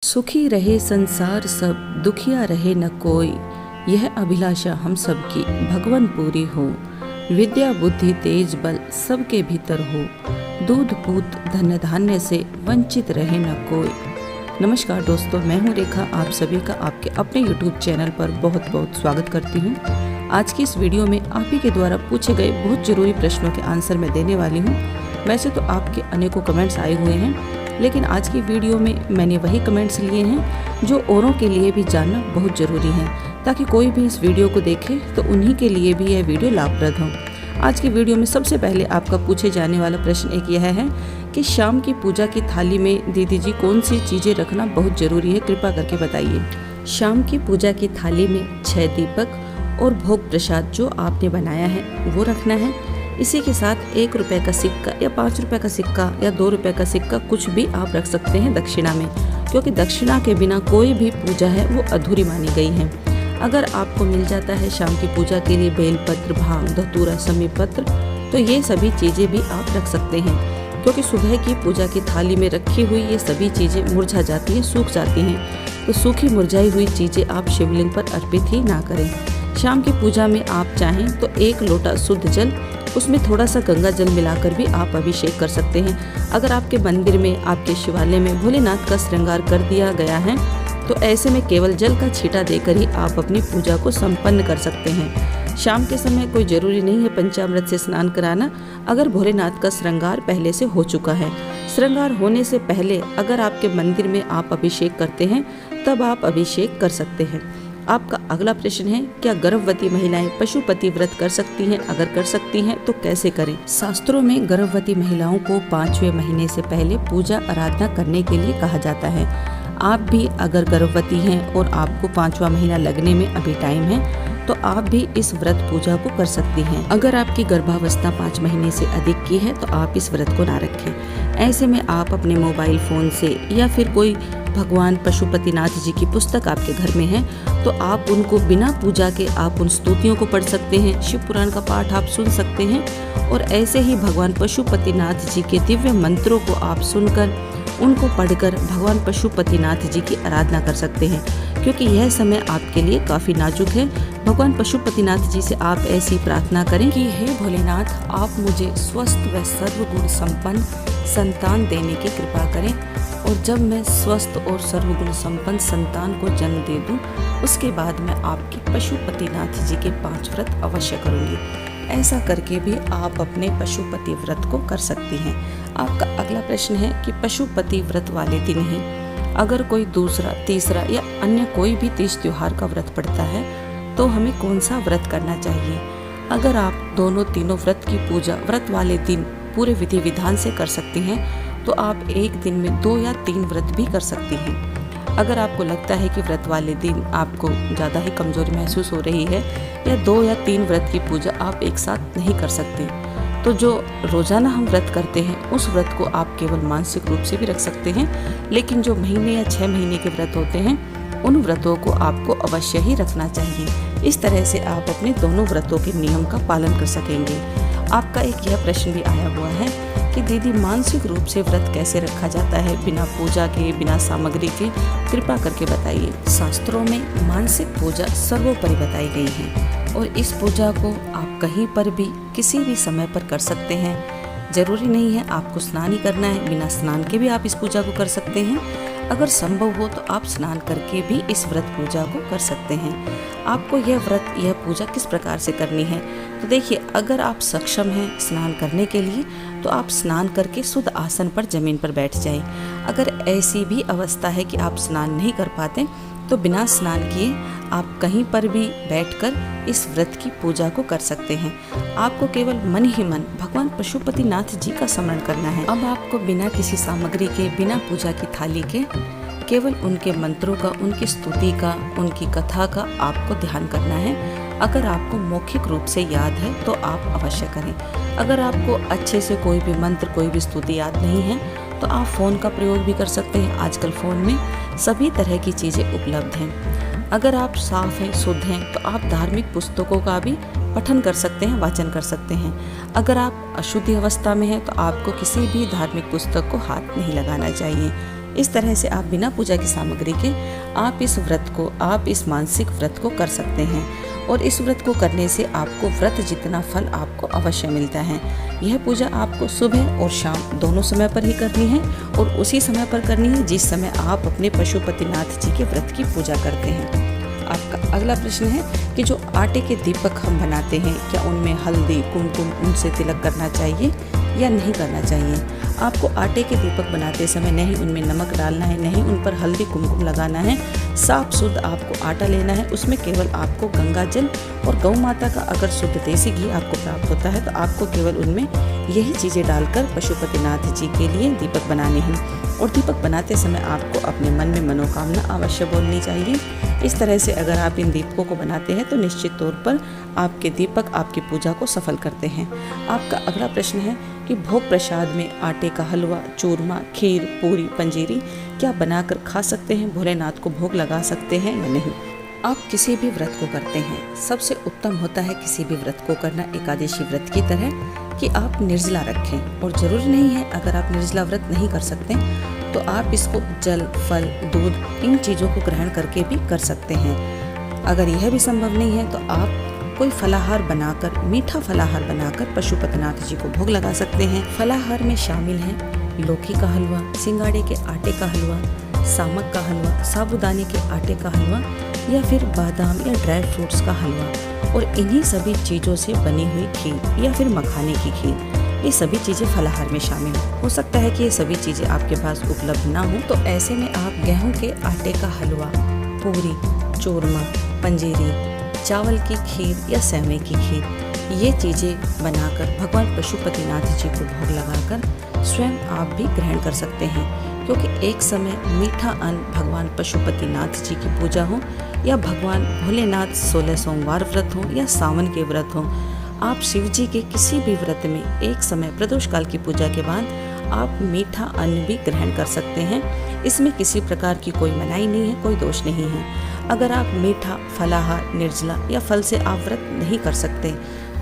सुखी रहे संसार सब, दुखिया रहे न कोई, यह अभिलाषा हम सबकी भगवन पूरी हो। विद्या बुद्धि तेज बल सबके भीतर हो, दूध पूत धन्य धान्य से वंचित रहे न कोई। नमस्कार दोस्तों, मैं हूँ रेखा, आप सभी का आपके अपने YouTube चैनल पर बहुत बहुत स्वागत करती हूँ। आज की इस वीडियो में आप ही के द्वारा पूछे गए बहुत ज़रूरी प्रश्नों के आंसर मैं देने वाली हूँ। वैसे तो आपके अनेकों कमेंट्स आए हुए हैं, लेकिन आज की वीडियो में मैंने वही कमेंट्स लिए हैं जो औरों के लिए भी जानना बहुत ज़रूरी है, ताकि कोई भी इस वीडियो को देखे तो उन्हीं के लिए भी यह वीडियो लाभप्रद हो। आज की वीडियो में सबसे पहले आपका पूछे जाने वाला प्रश्न एक यह है कि शाम की पूजा की थाली में दीदी जी कौन सी चीज़ें रखना बहुत ज़रूरी है, कृपा करके बताइए। शाम की पूजा की थाली में 6 दीपक और भोग प्रसाद जो आपने बनाया है वो रखना है। इसी के साथ 1 रुपये का सिक्का या 5 रुपये का सिक्का या 2 रुपये का सिक्का कुछ भी आप रख सकते हैं दक्षिणा में, क्योंकि दक्षिणा के बिना कोई भी पूजा है वो अधूरी मानी गई है। अगर आपको मिल जाता है शाम की पूजा के लिए बेलपत्र, भांग, धतूरा, समी पत्र, तो ये सभी चीज़ें भी आप रख सकते हैं, क्योंकि सुबह की पूजा की थाली में रखी हुई ये सभी चीज़ें मुरझा जाती हैं, सूख जाती हैं। तो सूखी मुरझाई हुई चीज़ें आप शिवलिंग पर अर्पित ही ना करें। शाम की पूजा में आप चाहें तो 1 लोटा शुद्ध जल, उसमें थोड़ा सा गंगा जल मिलाकर भी आप अभिषेक कर सकते हैं। अगर आपके मंदिर में, आपके शिवालय में भोलेनाथ का श्रृंगार कर दिया गया है तो ऐसे में केवल जल का छींटा देकर ही आप अपनी पूजा को संपन्न कर सकते हैं। शाम के समय कोई ज़रूरी नहीं है पंचामृत से स्नान कराना, अगर भोलेनाथ का श्रृंगार पहले से हो चुका है। श्रृंगार होने से पहले अगर आपके मंदिर में आप अभिषेक करते हैं तब आप अभिषेक कर सकते हैं। आपका अगला प्रश्न है, क्या गर्भवती महिलाएं पशुपति व्रत कर सकती हैं? अगर कर सकती हैं तो कैसे करें? शास्त्रों में गर्भवती महिलाओं को 5वें महीने से पहले पूजा आराधना करने के लिए कहा जाता है। आप भी अगर गर्भवती हैं और आपको 5वां महीना लगने में अभी टाइम है तो आप भी इस व्रत पूजा को कर सकती हैं। अगर आपकी गर्भावस्था 5 महीने से अधिक की है तो आप इस व्रत को ना रखें। ऐसे में आप अपने मोबाइल फ़ोन से या फिर कोई भगवान पशुपतिनाथ जी की पुस्तक आपके घर में है तो आप उनको बिना पूजा के आप उन स्तुतियों को पढ़ सकते हैं, शिव पुराण का पाठ आप सुन सकते हैं और ऐसे ही भगवान पशुपतिनाथ जी के दिव्य मंत्रों को आप सुनकर, उनको पढ़कर भगवान पशुपतिनाथ जी की आराधना कर सकते हैं, क्योंकि यह समय आपके लिए काफ़ी नाजुक है। भगवान पशुपतिनाथ जी से आप ऐसी प्रार्थना करें कि हे भोलेनाथ, आप मुझे स्वस्थ व सर्वगुण संपन्न संतान देने की कृपा करें, और जब मैं स्वस्थ और सर्वगुण संपन्न संतान को जन्म दे दूं, उसके बाद मैं आपके पशुपतिनाथ जी के 5 व्रत अवश्य करूंगी। ऐसा करके भी आप अपने पशुपति व्रत को कर सकती हैं। आपका अगला प्रश्न है कि पशुपति व्रत वाले दिन ही अगर कोई दूसरा, तीसरा या अन्य कोई भी तीज त्योहार का व्रत पड़ता है तो हमें कौन सा व्रत करना चाहिए? अगर आप दोनों तीनों व्रत की पूजा व्रत वाले दिन पूरे विधि विधान से कर सकती हैं तो आप एक दिन में 2 या 3 व्रत भी कर सकती हैं। अगर आपको लगता है कि व्रत वाले दिन आपको ज़्यादा ही कमज़ोरी महसूस हो रही है या 2 या 3 व्रत की पूजा आप एक साथ नहीं कर सकते, तो जो रोज़ाना हम व्रत करते हैं उस व्रत को आप केवल मानसिक रूप से भी रख सकते हैं, लेकिन जो महीने या 6 महीने के व्रत होते हैं उन व्रतों को आपको अवश्य ही रखना चाहिए। इस तरह से आप अपने दोनों व्रतों के नियम का पालन कर सकेंगे। आपका एक यह प्रश्न भी आया हुआ है कि दीदी मानसिक रूप से व्रत कैसे रखा जाता है बिना पूजा के, बिना सामग्री के, कृपा करके बताइए। शास्त्रों में मानसिक पूजा सर्वोपरि बताई गई है और इस पूजा को आप कहीं पर भी किसी भी समय पर कर सकते हैं। जरूरी नहीं है आपको स्नान ही करना है, बिना स्नान के भी आप इस पूजा को कर सकते हैं। अगर संभव हो तो आप स्नान करके भी इस व्रत पूजा को कर सकते हैं। आपको यह व्रत, यह पूजा किस प्रकार से करनी है? तो देखिए, अगर आप सक्षम हैं स्नान करने के लिए तो आप स्नान करके शुद्ध आसन पर जमीन पर बैठ जाएं। अगर ऐसी भी अवस्था है कि आप स्नान नहीं कर पाते तो बिना स्नान किए आप कहीं पर भी बैठकर इस व्रत की पूजा को कर सकते हैं। आपको केवल मन ही मन भगवान पशुपतिनाथ जी का स्मरण करना है। अब आपको बिना किसी सामग्री के, बिना पूजा की थाली के, केवल उनके मंत्रों का, उनकी स्तुति का, उनकी कथा का आपको ध्यान करना है। अगर आपको मौखिक रूप से याद है तो आप अवश्य करें। अगर आपको अच्छे से कोई भी मंत्र, कोई भी स्तुति याद नहीं है तो आप फ़ोन का प्रयोग भी कर सकते हैं। आजकल फ़ोन में सभी तरह की चीज़ें उपलब्ध हैं। अगर आप साफ हैं, शुद्ध हैं तो आप धार्मिक पुस्तकों का भी पठन कर सकते हैं, वाचन कर सकते हैं। अगर आप अशुद्धि अवस्था में हैं तो आपको किसी भी धार्मिक पुस्तक को हाथ नहीं लगाना चाहिए। इस तरह से आप बिना पूजा की सामग्री के आप इस मानसिक व्रत को कर सकते हैं और इस व्रत को करने से आपको व्रत जितना फल आपको अवश्य मिलता है। यह पूजा आपको सुबह और शाम दोनों समय पर ही करनी है और उसी समय पर करनी है जिस समय आप अपने पशुपतिनाथ जी के व्रत की पूजा करते हैं। आपका अगला प्रश्न है कि जो आटे के दीपक हम बनाते हैं, क्या उनमें हल्दी, कुमकुम, उनसे तिलक करना चाहिए या नहीं करना चाहिए? आपको आटे के दीपक बनाते समय नहीं उनमें नमक डालना है, नहीं उन पर हल्दी कुमकुम लगाना है। साफ शुद्ध आपको आटा लेना है, उसमें केवल आपको गंगा जल और गौ माता का अगर शुद्ध देसी घी आपको प्राप्त होता है तो आपको केवल उनमें यही चीज़ें डालकर पशुपतिनाथ जी के लिए दीपक बनाने हैं। और दीपक बनाते समय आपको अपने मन में मनोकामना अवश्य बोलनी चाहिए। इस तरह से अगर आप इन दीपकों को बनाते हैं तो निश्चित तौर पर आपके दीपक आपकी पूजा को सफल करते हैं। आपका अगला प्रश्न है कि भोग प्रसाद में आटे का हलवा, चूरमा, खीर, पूरी, पंजीरी क्या बनाकर खा सकते हैं, भोलेनाथ को भोग लगा सकते हैं या नहीं? आप किसी भी व्रत को करते हैं, सबसे उत्तम होता है किसी भी व्रत को करना एकादशी व्रत की तरह कि आप निर्जला रखें। और ज़रूरी नहीं है अगर आप निर्जला व्रत नहीं कर सकते तो आप इसको जल, फल, दूध इन चीज़ों को ग्रहण करके भी कर सकते हैं। अगर यह भी संभव नहीं है तो आप कोई फलाहार बनाकर, मीठा फलाहार बनाकर पशुपतिनाथ जी को भोग लगा सकते हैं। फलाहार में शामिल हैं लौकी का हलवा, सिंगाड़े के आटे का हलवा, सामक का हलवा, साबूदाने के आटे का हलवा या फिर बादाम या ड्राई फ्रूट्स का हलवा और इन्हीं सभी चीज़ों से बनी हुई खीर या फिर मखाने की खीर, ये सभी चीज़ें फलाहार में शामिल हो सकता है कि ये सभी चीज़ें आपके पास उपलब्ध ना हो तो ऐसे में आप गेहूं के आटे का हलवा, पूरी, चूरमा, पंजीरी, चावल की खीर या सेवई की खीर, ये चीज़ें बनाकर भगवान पशुपतिनाथ जी को भोग लगाकर स्वयं आप भी ग्रहण कर सकते हैं। क्योंकि एक समय मीठा अन्न भगवान पशुपतिनाथ जी की पूजा हो या भगवान भोलेनाथ 16 सोमवार व्रत हो या सावन के व्रत हो, आप शिव जी के किसी भी व्रत में एक समय प्रदोष काल की पूजा के बाद आप मीठा अन्न भी ग्रहण कर सकते हैं। इसमें किसी प्रकार की कोई मनाही नहीं है, कोई दोष नहीं है। अगर आप मीठा, फलाहार, निर्जला या फल से आप व्रत नहीं कर सकते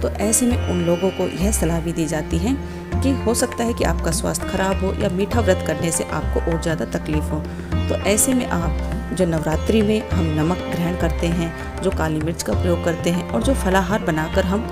तो ऐसे में उन लोगों को यह सलाह भी दी जाती है कि हो सकता है कि आपका स्वास्थ्य खराब हो या मीठा व्रत करने से आपको और ज़्यादा तकलीफ हो। तो ऐसे में आप जो नवरात्रि में हम नमक ग्रहण करते हैं, जो काली मिर्च का प्रयोग करते हैं और जो फलाहार बनाकर हम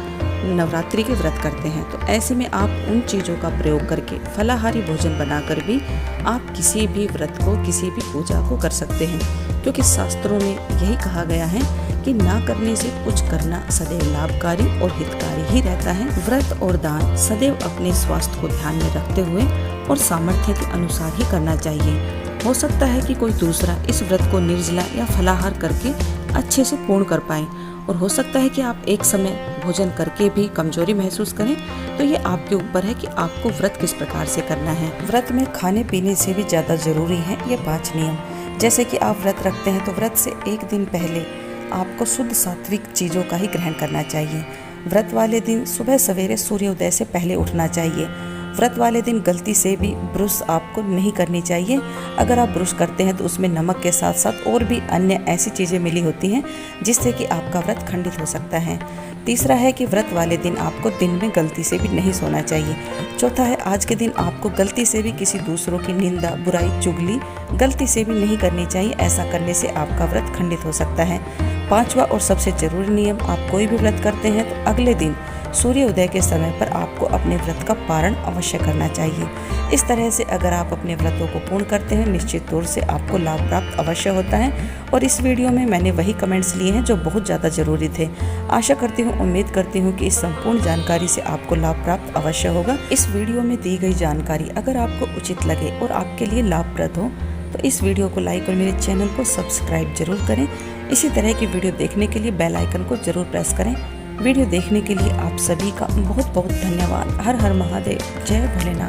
नवरात्रि के व्रत करते हैं, तो ऐसे में आप उन चीज़ों का प्रयोग करके फलाहारी भोजन बनाकर भी आप किसी भी व्रत को, किसी भी पूजा को कर सकते हैं। क्योंकि शास्त्रों में यही कहा गया है कि ना करने से कुछ करना सदैव लाभकारी और हितकारी ही रहता है। व्रत और दान सदैव अपने स्वास्थ्य को ध्यान में रखते हुए और सामर्थ्य के अनुसार ही करना चाहिए। हो सकता है कि कोई दूसरा इस व्रत को निर्जला या फलाहार करके अच्छे से पूर्ण कर पाए और हो सकता है कि आप एक समय भोजन करके भी कमजोरी महसूस करें। तो ये आपके ऊपर है कि आपको व्रत किस प्रकार से करना है। व्रत में खाने पीने से भी ज़्यादा जरूरी है ये 5 नियम। जैसे कि आप व्रत रखते हैं तो व्रत से एक दिन पहले आपको शुद्ध सात्विक चीज़ों का ही ग्रहण करना चाहिए। व्रत वाले दिन सुबह सवेरे सूर्योदय से पहले उठना चाहिए। व्रत वाले दिन गलती से भी ब्रुश आपको नहीं करनी चाहिए। अगर आप ब्रुश करते हैं तो उसमें नमक के साथ साथ और भी अन्य ऐसी चीज़ें मिली होती हैं जिससे कि आपका व्रत खंडित हो सकता है। तीसरा है कि व्रत वाले दिन आपको दिन में गलती से भी नहीं सोना चाहिए। चौथा है आज के दिन आपको गलती से भी किसी दूसरों की निंदा, बुराई, चुगली गलती से भी नहीं करनी चाहिए। ऐसा करने से आपका व्रत खंडित हो सकता है। 5वां और सबसे जरूरी नियम, आप कोई भी व्रत करते हैं तो अगले दिन सूर्योदय के समय पर आपको अपने व्रत का पारण अवश्य करना चाहिए। इस तरह से अगर आप अपने व्रतों को पूर्ण करते हैं निश्चित तौर से आपको लाभ प्राप्त अवश्य होता है। और इस वीडियो में मैंने वही कमेंट्स लिए हैं जो बहुत ज़्यादा ज़रूरी थे। आशा करती हूँ, उम्मीद करती हूँ कि इस संपूर्ण जानकारी से आपको लाभ प्राप्त अवश्य होगा। इस वीडियो में दी गई जानकारी अगर आपको उचित लगे और आपके लिए लाभप्रद हो तो इस वीडियो को लाइक और मेरे चैनल को सब्सक्राइब जरूर करें। इसी तरह की वीडियो देखने के लिए बेल आइकन को जरूर प्रेस करें। वीडियो देखने के लिए आप सभी का बहुत बहुत धन्यवाद। हर हर महादेव। जय भोलेनाथ।